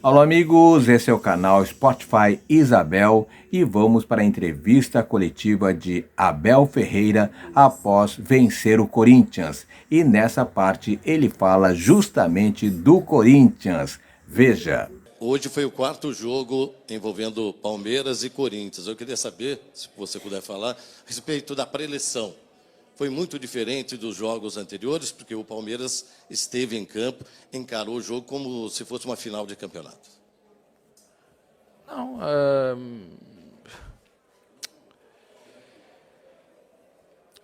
Olá amigos, esse é o canal Spotify Isabel e vamos para a entrevista coletiva de Abel Ferreira após vencer o Corinthians. E nessa parte ele fala justamente do Corinthians. Veja. Hoje foi o quarto jogo envolvendo Palmeiras e Corinthians. Eu queria saber, se você puder falar, a respeito da pré-eleição. Foi muito diferente dos jogos anteriores, porque o Palmeiras esteve em campo, encarou o jogo como se fosse uma final de campeonato. Não,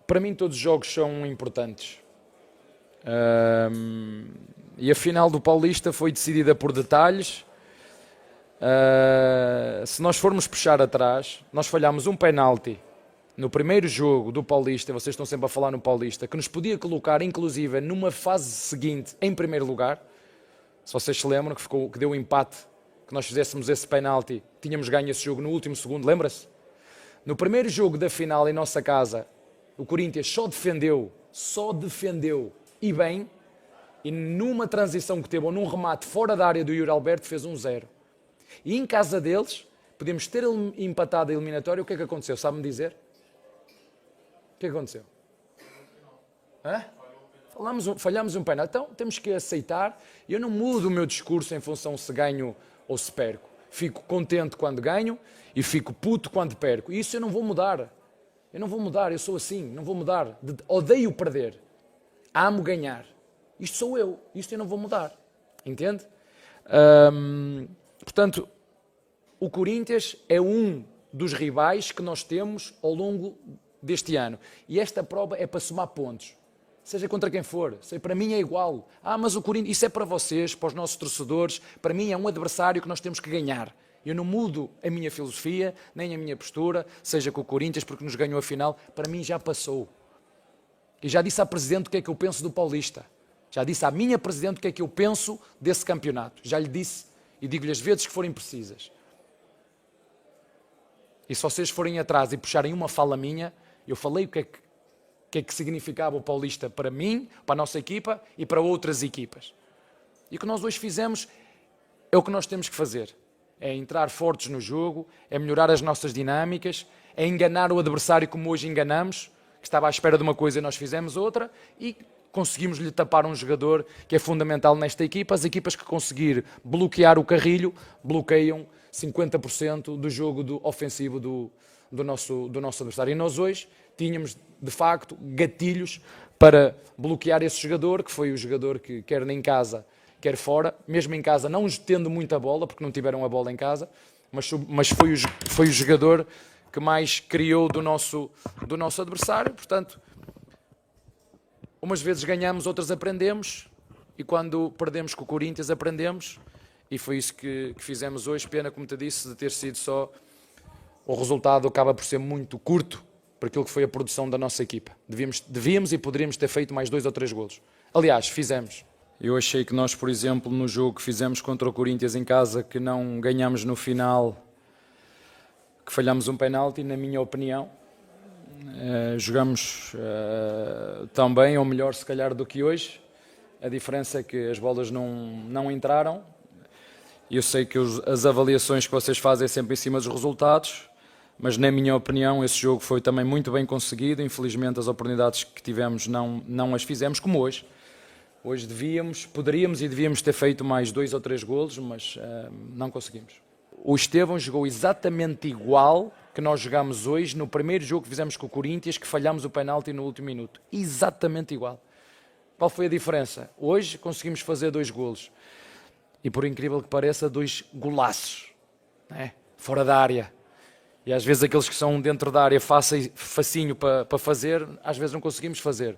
para mim todos os jogos são importantes. E a final do Paulista foi decidida por detalhes. Se nós formos puxar atrás, nós falhámos um penalti no primeiro jogo do Paulista, vocês estão sempre a falar no Paulista, que nos podia colocar, inclusive, numa fase seguinte, em primeiro lugar. Se vocês se lembram, que deu um empate, que nós fizéssemos esse penalti, tínhamos ganho esse jogo no último segundo, lembra-se? No primeiro jogo da final, em nossa casa, o Corinthians só defendeu, e bem, e numa transição que teve, ou num remate fora da área do Yuri Alberto, fez 1-0. E em casa deles, podemos ter empatado a eliminatória, o que é que aconteceu? Sabe-me dizer? O que é que aconteceu? Falhamos um penalti. Então, temos que aceitar. Eu não mudo o meu discurso em função se ganho ou se perco. Fico contente quando ganho e fico puto quando perco. E isso eu não vou mudar. Eu sou assim, não vou mudar. Odeio perder. Amo ganhar. Isto sou eu. Isto eu não vou mudar. Entende? Portanto, o Corinthians é um dos rivais que nós temos ao longo deste ano. E esta prova é para somar pontos. Seja contra quem for. Para mim é igual. Mas o Corinthians, isso é para vocês, para os nossos torcedores. Para mim é um adversário que nós temos que ganhar. Eu não mudo a minha filosofia, nem a minha postura, seja com o Corinthians, porque nos ganhou a final. Para mim já passou. E já disse à Presidente o que é que eu penso do Paulista. Já disse à minha Presidente o que é que eu penso desse campeonato. Já lhe disse e digo-lhe as vezes que forem precisas. E se vocês forem atrás e puxarem uma fala minha, eu falei o que é que significava o Paulista para mim, para a nossa equipa e para outras equipas. E o que nós hoje fizemos é o que nós temos que fazer. É entrar fortes no jogo, é melhorar as nossas dinâmicas, é enganar o adversário como hoje enganamos, que estava à espera de uma coisa e nós fizemos outra, e conseguimos-lhe tapar um jogador que é fundamental nesta equipa. As equipas que conseguir bloquear o Carrilho, bloqueiam 50% do jogo ofensivo do nosso adversário. E nós hoje tínhamos, de facto, gatilhos para bloquear esse jogador, que foi o jogador que, quer em casa, quer fora, mesmo em casa, não tendo muita bola, porque não tiveram a bola em casa, mas foi o jogador que mais criou do nosso adversário. Portanto, umas vezes ganhamos, outras aprendemos, e quando perdemos com o Corinthians aprendemos, e foi isso que fizemos hoje. Pena, como te disse, de ter sido só. O resultado acaba por ser muito curto para aquilo que foi a produção da nossa equipa. Devíamos e poderíamos ter feito mais 2 ou 3 golos. Aliás, fizemos. Eu achei que nós, por exemplo, no jogo que fizemos contra o Corinthians em casa, que não ganhamos no final, que falhamos um penalti, na minha opinião. Jogamos tão bem, ou melhor se calhar, do que hoje. A diferença é que as bolas não entraram. Eu sei que as avaliações que vocês fazem é sempre em cima dos resultados, mas na minha opinião esse jogo foi também muito bem conseguido. Infelizmente as oportunidades que tivemos não as fizemos, como hoje. Hoje poderíamos e devíamos ter feito mais 2 ou 3 golos, mas não conseguimos. O Estevão jogou exatamente igual que nós jogámos hoje no primeiro jogo que fizemos com o Corinthians, que falhámos o penalti no último minuto. Exatamente igual. Qual foi a diferença? Hoje conseguimos fazer 2 golos. E por incrível que pareça, 2 golaços, né? Fora da área. E às vezes aqueles que são dentro da área facinho para fazer, às vezes não conseguimos fazer.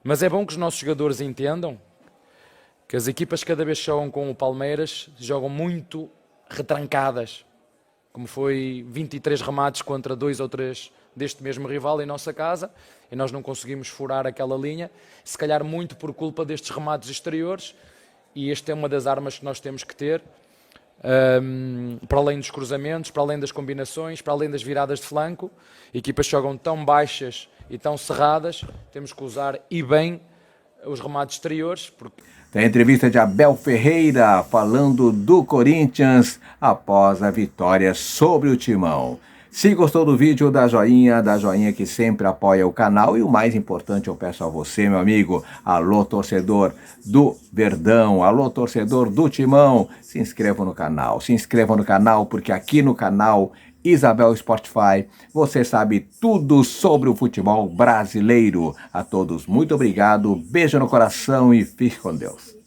Mas é bom que os nossos jogadores entendam que as equipas cada vez que jogam com o Palmeiras jogam muito retrancadas. Como foi 23 remates contra 2 ou 3 deste mesmo rival em nossa casa, e nós não conseguimos furar aquela linha, se calhar muito por culpa destes remates exteriores. E esta é uma das armas que nós temos que ter, para além dos cruzamentos, para além das combinações, para além das viradas de flanco. Equipas que jogam tão baixas e tão cerradas, temos que usar e bem os remates exteriores. Porque... Tem a entrevista de Abel Ferreira falando do Corinthians após a vitória sobre o Timão. Se gostou do vídeo, dá joinha que sempre apoia o canal. E o mais importante eu peço a você, meu amigo, alô torcedor do Verdão, alô torcedor do Timão, se inscreva no canal, porque aqui no canal Isabel Spotify você sabe tudo sobre o futebol brasileiro. A todos, muito obrigado, beijo no coração e fique com Deus.